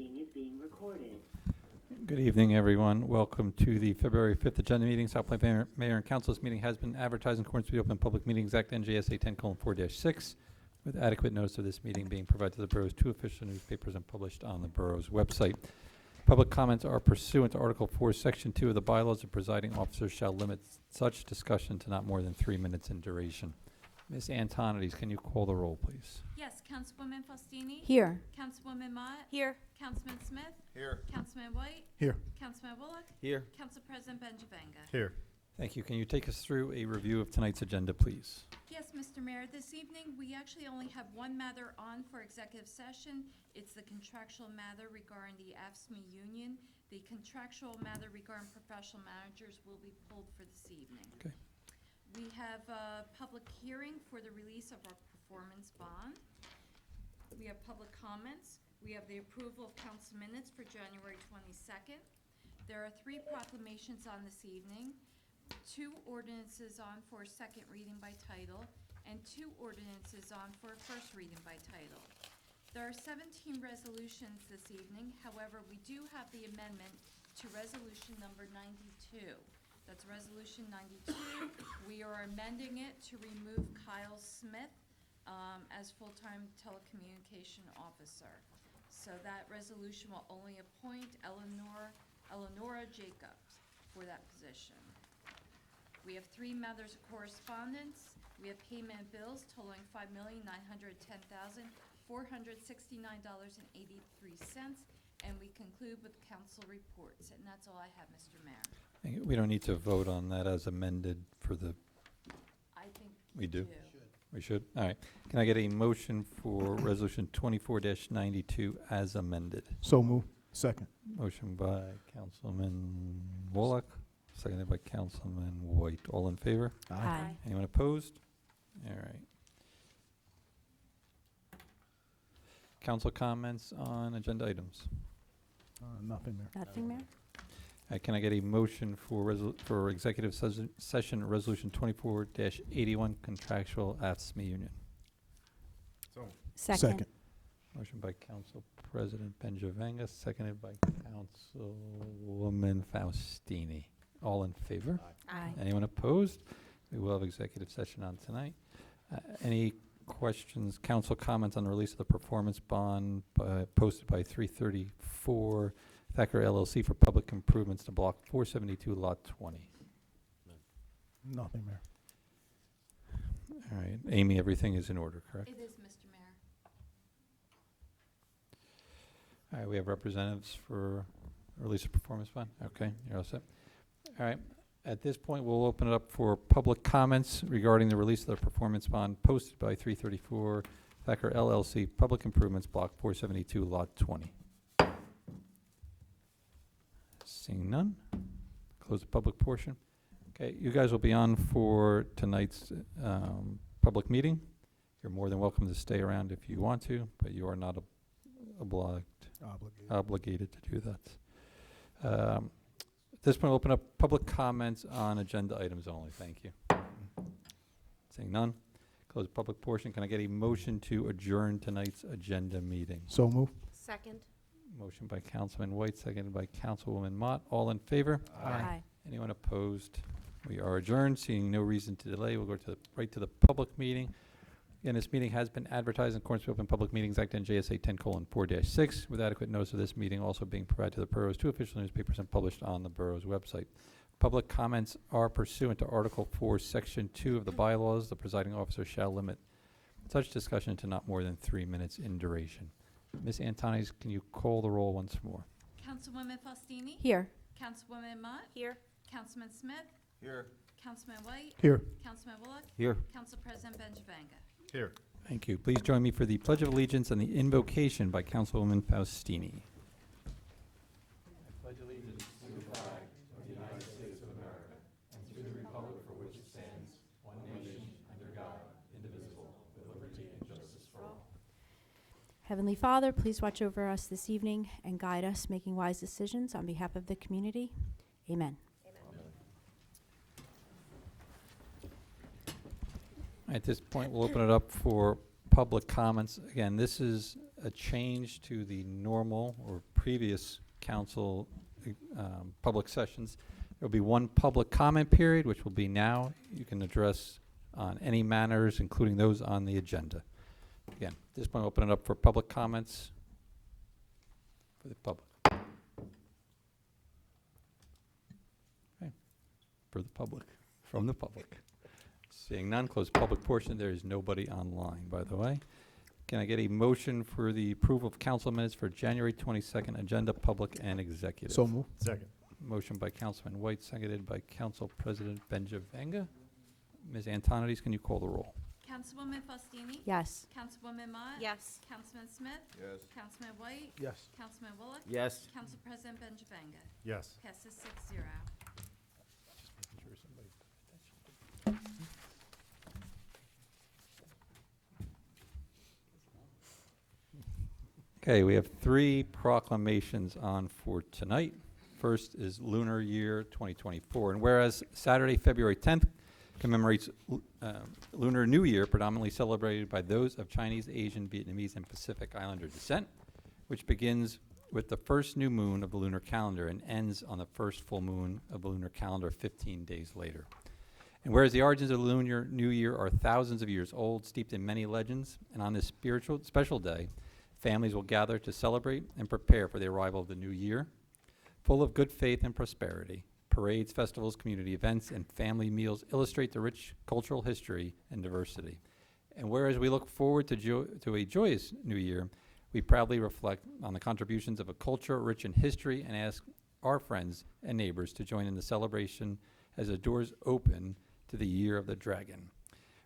meeting is being recorded. Good evening, everyone. Welcome to the February 5th agenda meeting. South Plains Mayor and Council. This meeting has been advertised in accordance with the Open Public Meetings Act, NJSA 10:4-6, with adequate notice of this meeting being provided to the borough's 2 official newspapers and published on the borough's website. Public comments are pursuant to Article 4, Section 2 of the bylaws. The presiding officer shall limit such discussion to not more than 3 minutes in duration. Ms. Antonides, can you call the roll, please? Yes, Councilwoman Faustini? Here. Councilwoman Mott? Here. Councilman Smith? Here. Councilman White? Here. Councilman Bullock? Here. Council President Benjavanga? Here. Thank you. Can you take us through a review of tonight's agenda, please? Yes, Mr. Mayor, this evening, we actually only have one matter on for executive session. It's the contractual matter regarding the AFSCME union. The contractual matter regarding professional managers will be pulled for this evening. Okay. We have a public hearing for the release of our performance bond. We have public comments. We have the approval of council minutes for January 22nd. There are 3 proclamations on this evening, 2 ordinances on for second reading by title, and 2 ordinances on for first reading by title. There are 17 resolutions this evening. However, we do have the amendment to resolution number 92. That's resolution 92. We are amending it to remove Kyle Smith as full-time telecommunication officer. So that resolution will only appoint Eleonora Jacobs for that position. We have 3 matters of correspondence. We have payment of bills totaling $5,910,469.83, and we conclude with council reports. And that's all I have, Mr. Mayor. We don't need to vote on that as amended for the, I think we do? We should? All right. Can I get a motion for Resolution 24-92 as amended? So move. Second. Motion by Councilman Wallach, seconded by Councilman White. All in favor? Aye. Anyone opposed? All right. Council comments on agenda items? Nothing there. Nothing, Mayor? Can I get a motion for executive session Resolution 24-81 contractual AFSCME union? So. Second. Motion by Council President Benjavanga, seconded by Councilwoman Faustini. All in favor? Aye. Anyone opposed? We will have executive session on tonight. Any questions, council comments on the release of the performance bond posted by 334 Thacker LLC for public improvements to Block 472, Lot 20? Nothing, Mayor. All right. Amy, everything is in order, correct? It is, Mr. Mayor. All right, we have representatives for release of performance bond. Okay, you're all set. All right. At this point, we'll open it up for public comments regarding the release of the performance bond posted by 334 Thacker LLC, public improvements, Block 472, Lot 20. Seeing none, close the public portion. Okay, you guys will be on for tonight's public meeting. You're more than welcome to stay around if you want to, but you are not obligated to do that. At this point, we'll open up public comments on agenda items only. Thank you. Seeing none, close the public portion. Can I get a motion to adjourn tonight's agenda meeting? So move. Second. Motion by Councilman White, seconded by Councilwoman Mott. All in favor? Aye. Anyone opposed? We are adjourned. Seeing no reason to delay, we'll go right to the public meeting. Again, this meeting has been advertised in accordance with Open Public Meetings Act NJSA 10:4-6, with adequate notice of this meeting also being provided to the borough's 2 official newspapers and published on the borough's website. Public comments are pursuant to Article 4, Section 2 of the bylaws. The presiding officer shall limit such discussion to not more than 3 minutes in duration. Ms. Antonides, can you call the roll once more? Councilwoman Faustini? Here. Councilwoman Mott? Here. Councilman Smith? Here. Councilman White? Here. Councilman Bullock? Here. Council President Benjavanga? Here. Thank you. Please join me for the Pledge of Allegiance and the invocation by Councilwoman Faustini. I pledge allegiance to the flag of the United States of America and to the republic for which it stands, one nation, under God, indivisible, with liberty and justice for all. Heavenly Father, please watch over us this evening and guide us making wise decisions on behalf of the community. Amen. At this point, we'll open it up for public comments. Again, this is a change to the normal or previous council public sessions. There'll be one public comment period, which will be now. You can address on any matters, including those on the agenda. Again, just want to open it up for public comments for the public. Okay, for the public, from the public. Seeing none, close public portion. There is nobody online, by the way. Can I get a motion for the approval of council minutes for January 22nd, agenda, public and executive? So move. Second. Motion by Councilman White, seconded by Council President Benjavanga. Ms. Antonides, can you call the roll? Councilwoman Faustini? Yes. Councilwoman Mott? Yes. Councilman Smith? Yes. Councilman White? Yes. Councilman Bullock? Yes. Council President Benjavanga? Yes. Passes 6-0. Okay, we have 3 proclamations on for tonight. First is Lunar Year 2024. And whereas Saturday, February 10th commemorates Lunar New Year, predominantly celebrated by those of Chinese, Asian, Vietnamese, and Pacific Islander descent, which begins with the first new moon of the lunar calendar and ends on the first full moon of the lunar calendar 15 days later. And whereas the origins of the Lunar New Year are thousands of years old, steeped in many legends, and on this special day, families will gather to celebrate and prepare for the arrival of the new year, full of good faith and prosperity. Parades, festivals, community events, and family meals illustrate the rich cultural history and diversity. And whereas we look forward to a joyous new year, we proudly reflect on the contributions of a culture rich in history and ask our friends and neighbors to join in the celebration as the doors open to the Year of the Dragon.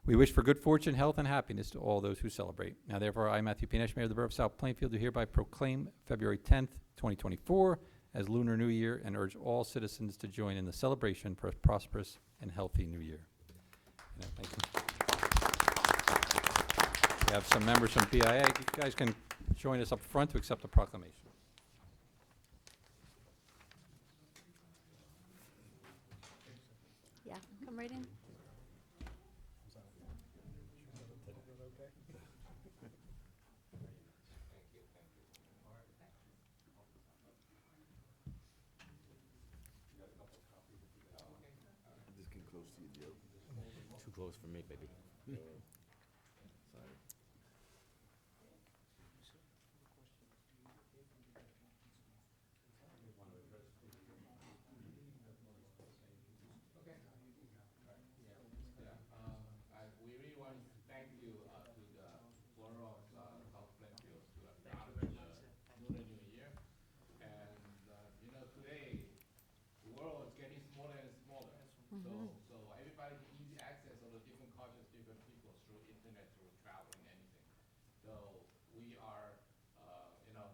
We wish for good fortune, health, and happiness to all those who celebrate. Now, therefore, I, Matthew P. Nash, Mayor of the Borough of South Plainfield, do hereby proclaim February 10th, 2024 as Lunar New Year and urge all citizens to join in the celebration for a prosperous and healthy new year. Thank you. We have some members from BIA. You guys can join us up front to accept the proclamation. Yeah, come right in. This can close to you, Joe. Too close for me, baby. Sorry. We really want to thank you to the Borough of South Plainfield to honor the Lunar New Year. And, today, the world is getting smaller and smaller. So everybody can easy access of the different cultures, different people through internet, through traveling, anything. So we are,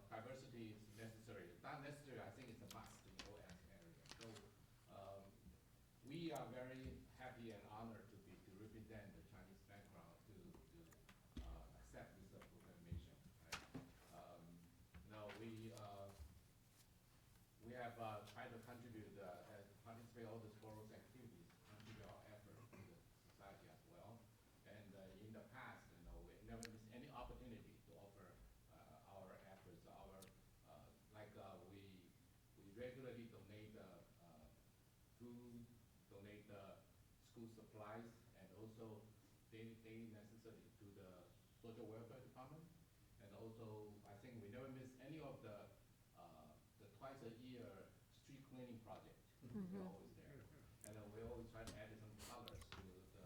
diversity is necessary. Not necessary, I think it's a must in all area. So we are very happy and honored to represent the Chinese background to accept this proclamation. Right? We have tried to contribute, participate in all these forums activities, contribute our effort to the society as well. And in the past, we never missed any opportunity to offer our efforts. We regularly donate food, donate school supplies, and also daily necessity to the social welfare department. And also, I think we never miss any of the twice a year street cleaning project. We're always there. And we always try to add some colors to the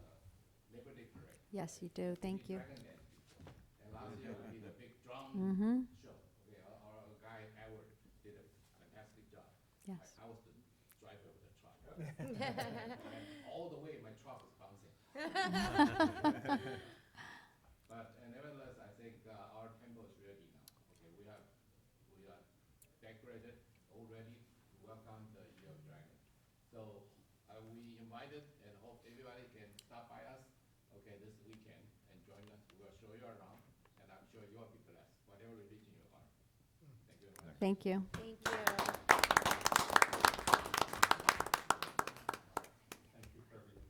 Labor Day parade. Yes, you do. Thank you. Dragon Dance people. And last year we did a big drum show. Okay, our guy Edward did a fantastic job. Yes. I was the driver of the truck. And all the way my truck was bouncing. But nevertheless, I think our temple is ready now. Okay, we are decorated, all ready to welcome the Year of Dragon. So we invited and hope everybody can stop by us, okay, this weekend and join us. We'll show you around, and I'm sure you'll be blessed, whatever religion you are. Thank you very much. Thank you. Thank you. Thank you for everything.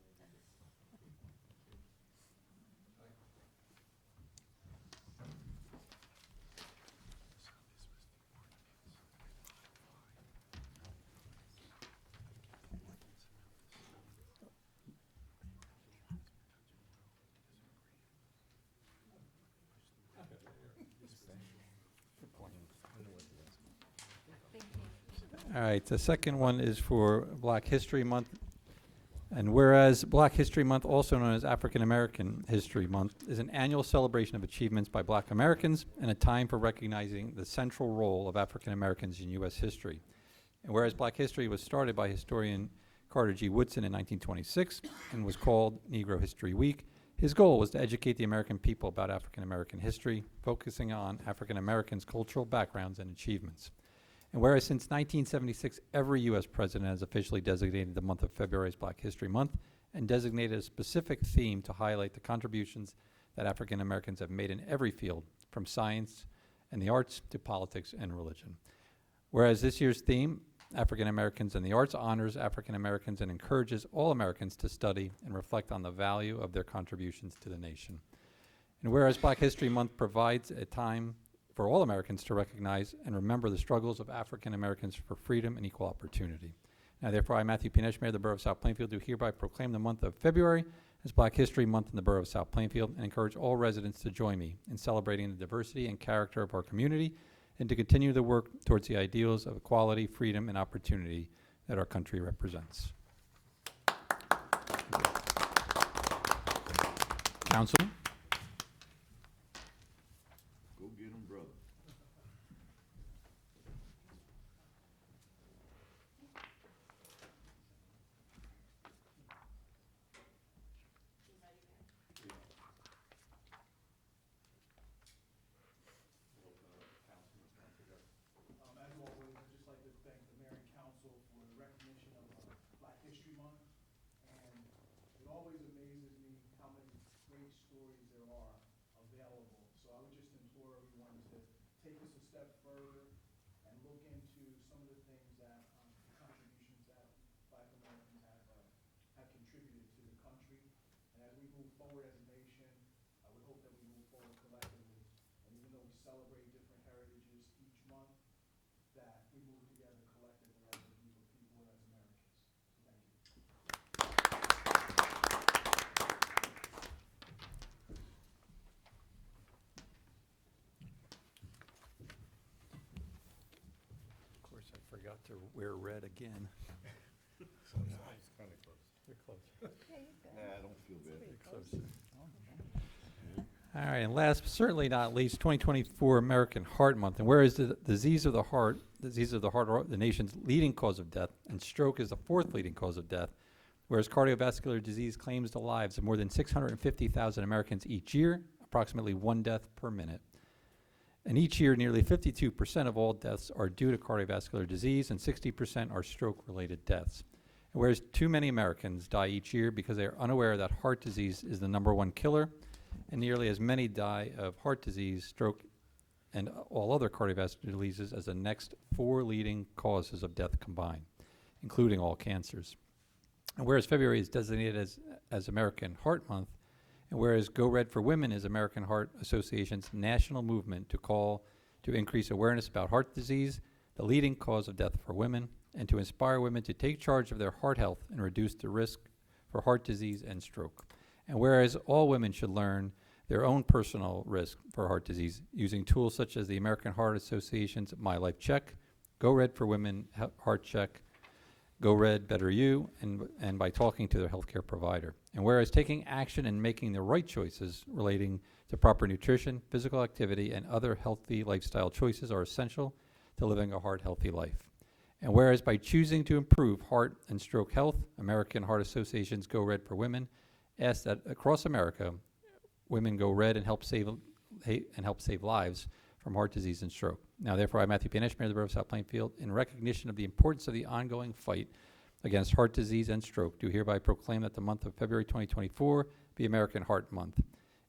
All right, the second one is for Black History Month. And whereas Black History Month, also known as African American History Month, is an annual celebration of achievements by Black Americans and a time for recognizing the central role of African Americans in U.S. history. And whereas Black history was started by historian Carter G. Woodson in 1926 and was called Negro History Week, his goal was to educate the American people about African American history, focusing on African Americans' cultural backgrounds and achievements. And whereas since 1976, every U.S. president has officially designated the month of February as Black History Month and designated a specific theme to highlight the contributions that African Americans have made in every field, from science and the arts to politics and religion. Whereas this year's theme, African Americans and the Arts, honors African Americans and encourages all Americans to study and reflect on the value of their contributions to the nation. And whereas Black History Month provides a time for all Americans to recognize and remember the struggles of African Americans for freedom and equal opportunity. Now, therefore, I, Matthew P. Nash, Mayor of the Borough of South Plainfield, do hereby proclaim the month of February as Black History Month in the Borough of South Plainfield and encourage all residents to join me in celebrating the diversity and character of our community and to continue the work towards the ideals of equality, freedom, and opportunity that our country represents. Council? Go get 'em, brother. As always, I'd just like to thank the mayor and council for the recognition of Black History Month. And it always amazes me how many great stories there are available. So I would just implore everyone to take us a step further and look into some of the things that, contributions that Black Americans have contributed to the country. And as we move forward as a nation, I would hope that we move forward collectively. And even though we celebrate different heritages each month, that we move together collectively as a group of people and as Americans. So thank you. Of course, I forgot to wear red again. They're close. Nah, I don't feel bad. They're closer. All right, and last but certainly not least, 2024 American Heart Month. And whereas the disease of the heart are the nation's leading cause of death, and stroke is the fourth leading cause of death, whereas cardiovascular disease claims the lives of more than 650,000 Americans each year, approximately 1 death per minute. And each year, nearly 52% of all deaths are due to cardiovascular disease, and 60% are stroke-related deaths. And whereas too many Americans die each year because they are unaware that heart disease is the #1 killer, and nearly as many die of heart disease, stroke, and all other cardiovascular diseases as the next 4 leading causes of death combined, including all cancers. And whereas February is designated as American Heart Month, and whereas Go Red for Women is American Heart Association's national movement to call to increase awareness about heart disease, the leading cause of death for women, and to inspire women to take charge of their heart health and reduce the risk for heart disease and stroke. And whereas all women should learn their own personal risk for heart disease using tools such as the American Heart Association's My Life Check, Go Red for Women Heart Check, Go Red Better You, and by talking to their healthcare provider. And whereas taking action and making the right choices relating to proper nutrition, physical activity, and other healthy lifestyle choices are essential to living a heart-healthy life. And whereas by choosing to improve heart and stroke health, American Heart Association's Go Red for Women asks that across America, women go red and help save lives from heart disease and stroke. Now, therefore, I, Matthew P. Nash, Mayor of the Borough of South Plainfield, in recognition of the importance of the ongoing fight against heart disease and stroke, do hereby proclaim that the month of February 2024 be American Heart Month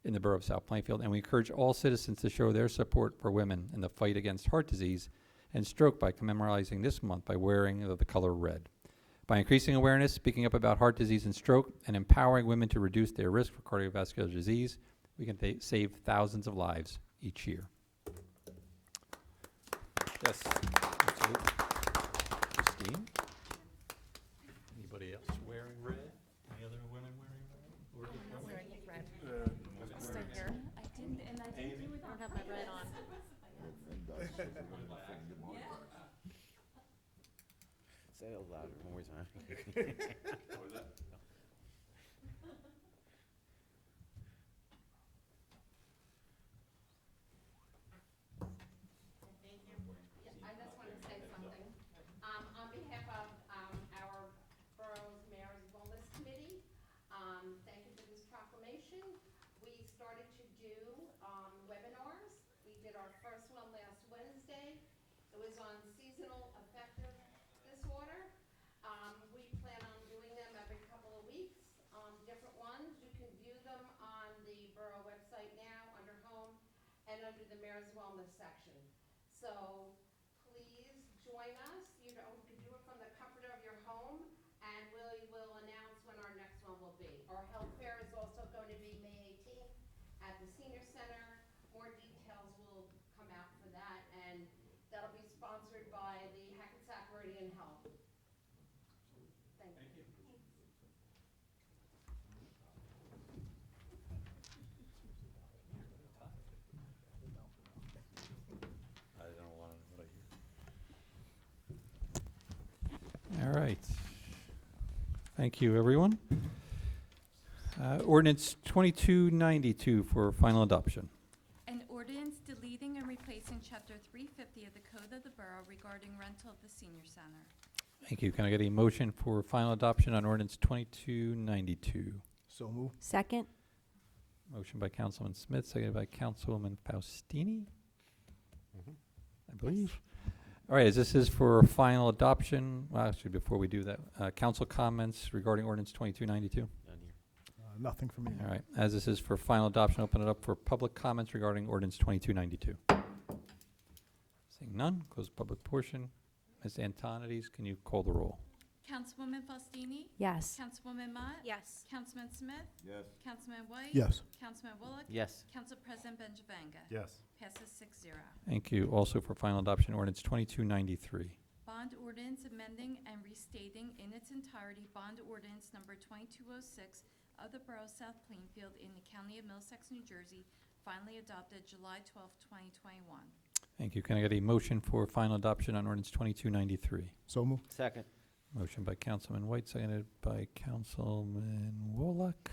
in the Borough of South Plainfield, and we encourage all citizens to show their support for women in the fight against heart disease and stroke by commemorizing this month by wearing the color red. By increasing awareness, speaking up about heart disease and stroke, and empowering women to reduce their risk for cardiovascular disease, we can save thousands of lives each year. Yes. Absolutely. Christine? Anybody else wearing red? Any other women wearing red? Or just I'm women? wearing red. Stay here. I didn't, and I didn't do it I don't have my red on. Say it louder, one more time. I just want to say something. On behalf of our borough's Mayor's Wellness Committee, thank you for this proclamation. We started to do webinars. We did our first one last Wednesday. It was on seasonal affective disorder. We plan on doing them every couple of weeks, different ones. You can view them on the borough website now under Home and under the Mayor's Wellness section. So please join us. You know, you can do it from the comfort of your home, and we will announce when our next one will be. Our health fair is also going to be May 18th at the Senior Center. More details will come out for that, and that'll be sponsored by the Hackensack Meridian Health. Thank you. I don't want to, what I hear. All right. Thank you, everyone. Ordinance 2292 for final adoption. An ordinance deleting and replacing Chapter 350 of the Code of the Borough regarding rental of the senior center. Thank you. Can I get a motion for final adoption on ordinance 2292? So move. Second? Motion by Councilman Smith, seconded by Councilwoman Faustini, I believe. All right, as this is for final adoption, well, actually, before we do that, council comments regarding ordinance 2292? None here. Nothing for me. All right, as this is for final adoption, open it up for public comments regarding ordinance 2292. Seeing none, close the public portion. Ms. Antonides, can you call the roll? Councilwoman Faustini? Yes. Councilwoman Mott? Yes. Councilman Smith? Yes. Councilman White? Yes. Councilman Bullock? Yes. Council President Benjavanga? Yes. Passes 6-0. Thank you. Also for final adoption, ordinance 2293. Bond ordinance amending and restating in its entirety bond ordinance number 2206 of the Borough of South Plainfield in the County of Middlesex, New Jersey, finally adopted July 12, 2021. Thank you. Can I get a motion for final adoption on ordinance 2293? So move. Second. Motion by Councilman White, seconded by Councilman Wolock.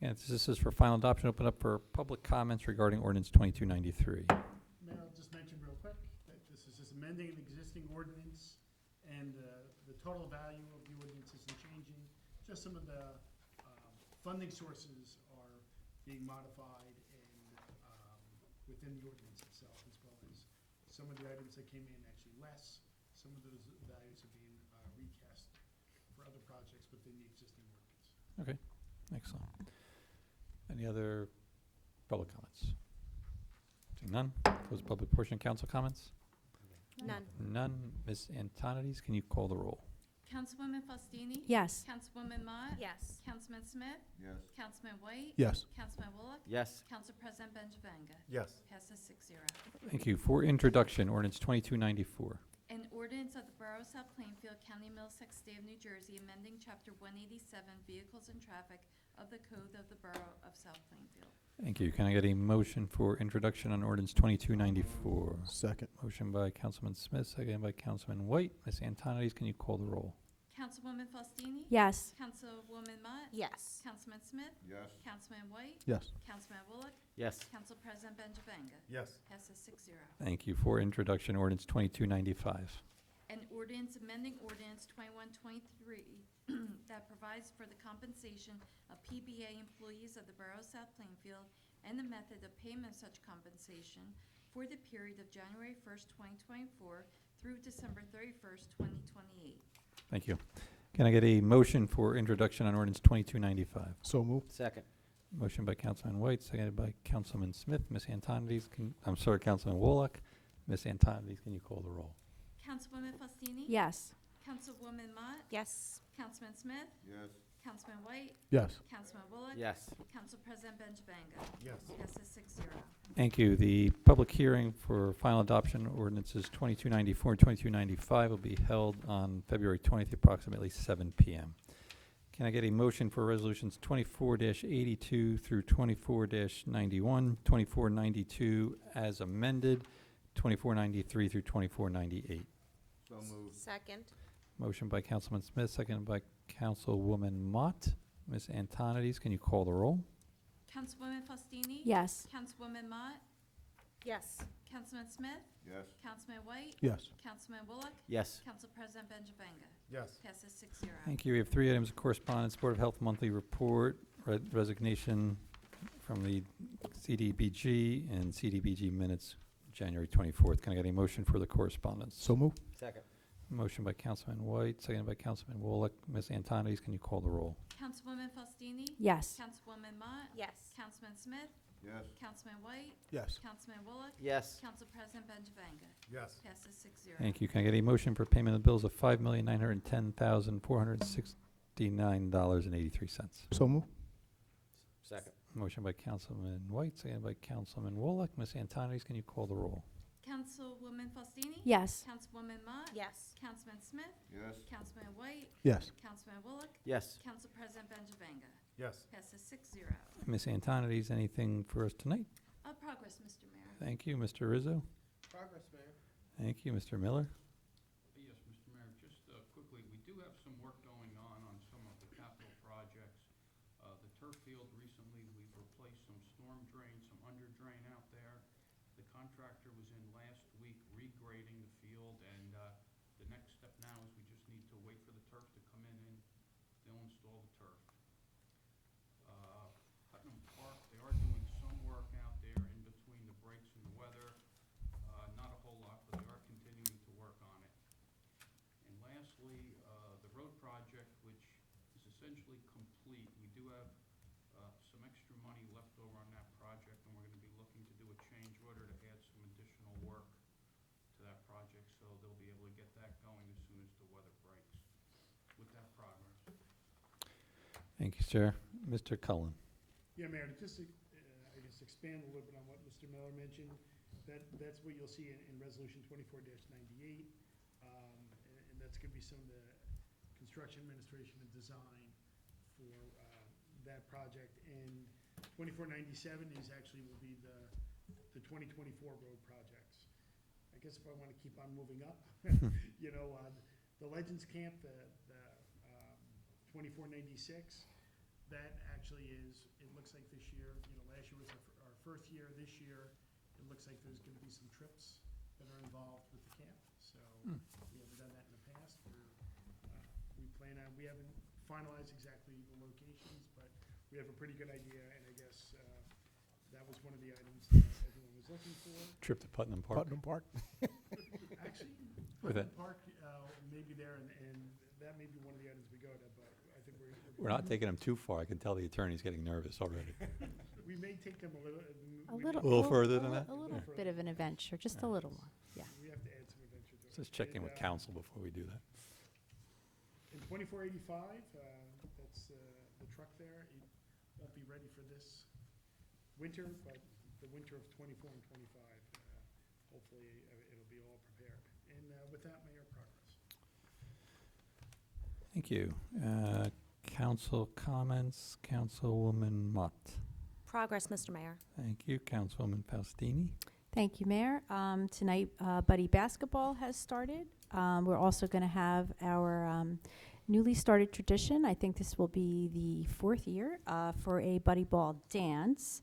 And this is for final adoption. Open up for public comments regarding ordinance 2293. Mayor, I'll just mention real quick that this is just amending an existing ordinance, and the total value of the ordinance isn't changing. Just some of the funding sources are being modified and within the ordinance itself, as well as some of the items that came in actually less. Some of those values are being recast for other projects within the existing ordinance. Okay, excellent. Any other public comments? Seeing none, close the public portion. Council comments? None. None. Ms. Antonides, can you call the roll? Councilwoman Faustini? Yes. Councilwoman Mott? Yes. Councilman Smith? Yes. Councilman White? Yes. Councilman Bullock? Yes. Council President Benjavanga? Yes. Passes 6-0. Thank you. For introduction, ordinance 2294. An ordinance of the Borough of South Plainfield, County of Middlesex, State of New Jersey, amending Chapter 187, Vehicles and Traffic of the Code of the Borough of South Plainfield. Thank you. Can I get a motion for introduction on ordinance 2294? Second. Motion by Councilman Smith, seconded by Councilman White. Ms. Antonides, can you call the roll? Councilwoman Faustini? Yes. Councilwoman Mott? Yes. Councilman Smith? Yes. Councilman White? Yes. Councilman Bullock? Yes. Council President Benjavanga? Yes. Passes 6-0. Thank you. For introduction, ordinance 2295. An ordinance amending ordinance 2123 that provides for the compensation of PBA employees of the Borough of South Plainfield and the method of payment of such compensation for the period of January 1st, 2024 through December 31st, 2028. Thank you. Can I get a motion for introduction on ordinance 2295? So move. Second. Motion by Councilman White, seconded by Councilman Smith. Ms. Antonides, Councilman Wolock. Ms. Antonides, can you call the roll? Councilwoman Faustini? Yes. Councilwoman Mott? Yes. Councilman Smith? Yes. Councilman White? Yes. Councilman Bullock? Yes. Council President Benjavanga? Yes. Passes 6-0. Thank you. The public hearing for final adoption ordinances 2294 and 2295 will be held on February 20th, approximately 7 p.m. Can I get a motion for resolutions 24-82 through 24-91, 2492 as amended, 2493 through 2498? So moved. Second. Motion by Councilman Smith, seconded by Councilwoman Mott. Ms. Antonides, can you call the roll? Councilwoman Faustini? Yes. Councilwoman Mott? Yes. Councilman Smith? Yes. Councilman White? Yes. Councilman Bullock? Yes. Council President Benjavanga? Yes. Passes 6-0. Thank you. We have 3 items of correspondence. Board of Health monthly report, resignation from the CDBG, and CDBG minutes, January 24th. Can I get a motion for the correspondence? So moved. Second. Motion by Councilman White, seconded by Councilman Wallach. Ms. Antonides, can you call the roll? Councilwoman Faustini? Yes. Councilwoman Mott? Yes. Councilman Smith? Yes. Councilman White? Yes. Councilman Bullock? Yes. Council President Benjavanga? Yes. Passes 6-0. Thank you. Can I get a motion for payment of bills of $5,910,469.83? So moved. Second. Motion by Councilman White, seconded by Councilman Wallach. Ms. Antonides, can you call the roll? Councilwoman Faustini? Yes. Councilwoman Mott? Yes. Councilman Smith? Yes. Councilman White? Yes. Councilman Bullock? Yes. Council President Benjavanga? Yes. Passes 6-0. Ms. Antonides, anything for us tonight? Progress, Mr. Mayor. Thank you. Mr. Rizzo? Progress, Mayor. Thank you. Mr. Miller? Yes, Mr. Mayor, just quickly, we do have some work going on some of the capital projects. The turf field, recently, we've replaced some storm drains, some under drain out there. The contractor was in last week regrading the field, and the next step now is we just need to wait for the turf to come in and they'll install the turf. Putnam Park, they are doing some work out there in between the breaks and the weather. Not a whole lot, but they are continuing to work on it. And lastly, the road project, which is essentially complete, we do have some extra money left over on that project, and we're going to be looking to do a change order to add some additional work to that project, so they'll be able to get that going as soon as the weather breaks. With that progress. Thank you, sir. Mr. Cullen? Yeah, Mayor, to just, I guess, expand a little bit on what Mr. Miller mentioned, that's what you'll see in Resolution 24-98. And that's going to be some of the construction administration and design for that project. And 2497 is actually will be the 2024 road projects. I guess if I want to keep on moving up, you know, the Legends Camp, the 2496, that actually is, it looks like this year, you know, last year was our first year. This year, it looks like there's going to be some trips that are involved with the camp. So we haven't done that in the past. We plan on, we haven't finalized exactly the locations, but we have a pretty good idea, and I guess that was one of the items that everyone was looking for. Trip to Putnam Park? Putnam Park. Actually, With Putnam Park may be there, and that may be one of the items we go to, but I think We're not taking them too far. I can tell the attorney's getting nervous already. we may take them a little. A we little, may- little further than that? A little bit of an adventure, just a little more. Yeah. We have to add some adventure to it. Just check in with And, council before we do that. In 2485, that's the truck there. It won't be ready for this winter, but the winter of 24 and 25, hopefully it'll be all prepared. And with that, Mayor, progress. Thank you. Council comments, Councilwoman Mott. Progress, Mr. Mayor. Thank you. Councilwoman Faustini. Thank you, Mayor. Tonight, Buddy Basketball has started. We're also going to have our newly started tradition. I think this will be the 4th year for a Buddy Ball dance,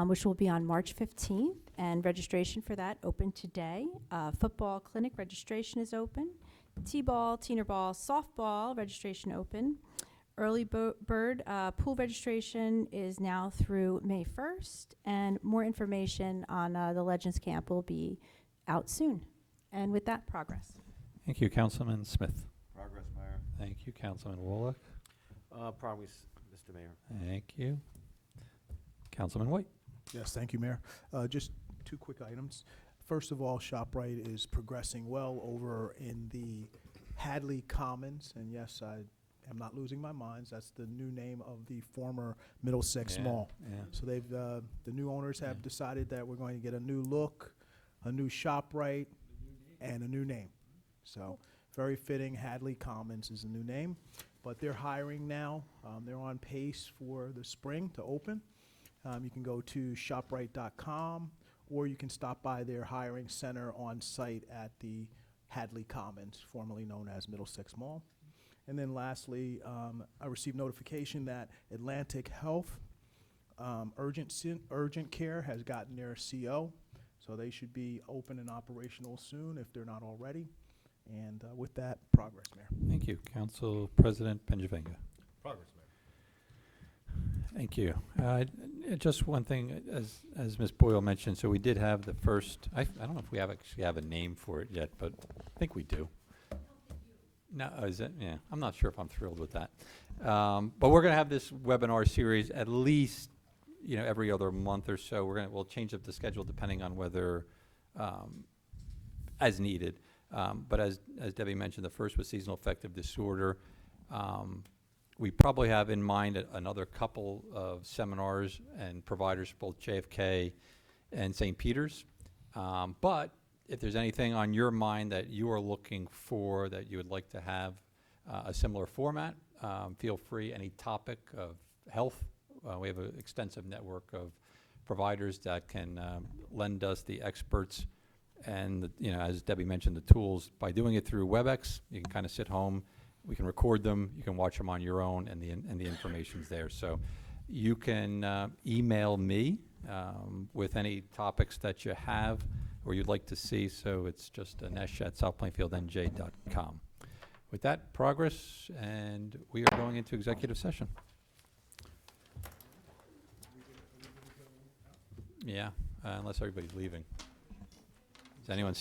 which will be on March 15th. And registration for that open today. Football clinic registration is open. T-ball, teener ball, softball registration open. Early bird pool registration is now through May 1st, and more information on the Legends Camp will be out soon. And with that, progress. Thank you. Councilman Smith. Progress, Mayor. Thank you. Councilman Wallach. Progress, Mr. Mayor. Thank you. Councilman White. Yes, thank you, Mayor. Just 2 quick items. First of all, ShopRite is progressing well over in the Hadley Commons, and yes, I am not losing my mind. That's the new name of the former Middlesex Mall. Yeah. So they've the new owners have Yeah. decided that we're going to get a new look, a new ShopRite, and a new name. So very fitting. Hadley Commons is the new name, but they're hiring now. They're on pace for the spring to open. You can go to shoprite.com, or you can stop by their hiring center on site at the Hadley Commons, formerly known as Middlesex Mall. And then lastly, I received notification that Atlantic Health Urgent Care has gotten their CO, so they should be open and operational soon if they're not already. And with that, progress, Mayor. Thank you. Council President Benjavenga. Progress, Mayor. Thank you. Just one thing, as Ms. Boyle mentioned, so we did have the first, I don't know if we actually have a name for it yet, but I think we do. No, is it? Yeah, I'm not sure if I'm thrilled with that. But we're going to have this webinar series at least, every other month or so. We'll change up the schedule depending on whether, as needed. But as Debbie mentioned, the first was seasonal affective disorder. We probably have in mind another couple of seminars and providers, both JFK and St. Peter's. But if there's anything on your mind that you are looking for, that you would like to have a similar format, feel free. Any topic of health, we have an extensive network of providers that can lend us the experts and, as Debbie mentioned, the tools. By doing it through WebEx, you can kind of sit home. We can record them. You can watch them on your own, and the information's there. So you can email me with any topics that you have or you'd like to see. So it's just nesh@southplainfieldnj.com. With that, progress, and we are going into executive session. Yeah, unless everybody's leaving. Is anyone